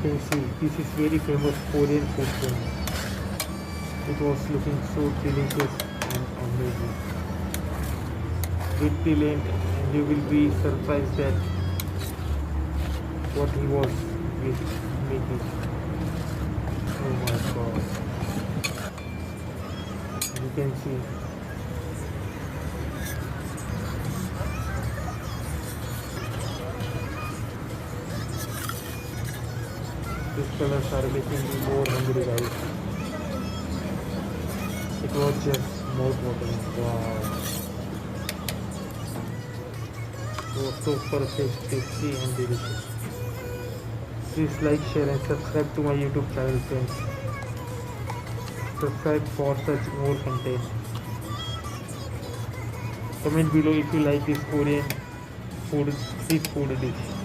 can see this is very famous Korean food friends. It was looking so delicious and amazing. Wait till end and you will be surprised that what he was making. Oh my god. You can see these colors are making me more hungry guys. It was just mouth-watering. Wow. It was so perfect, tasty and delicious. Please like, share and subscribe to my YouTube channel friends. Subscribe for such more content. Comment below if you like this Korean food, this food dish.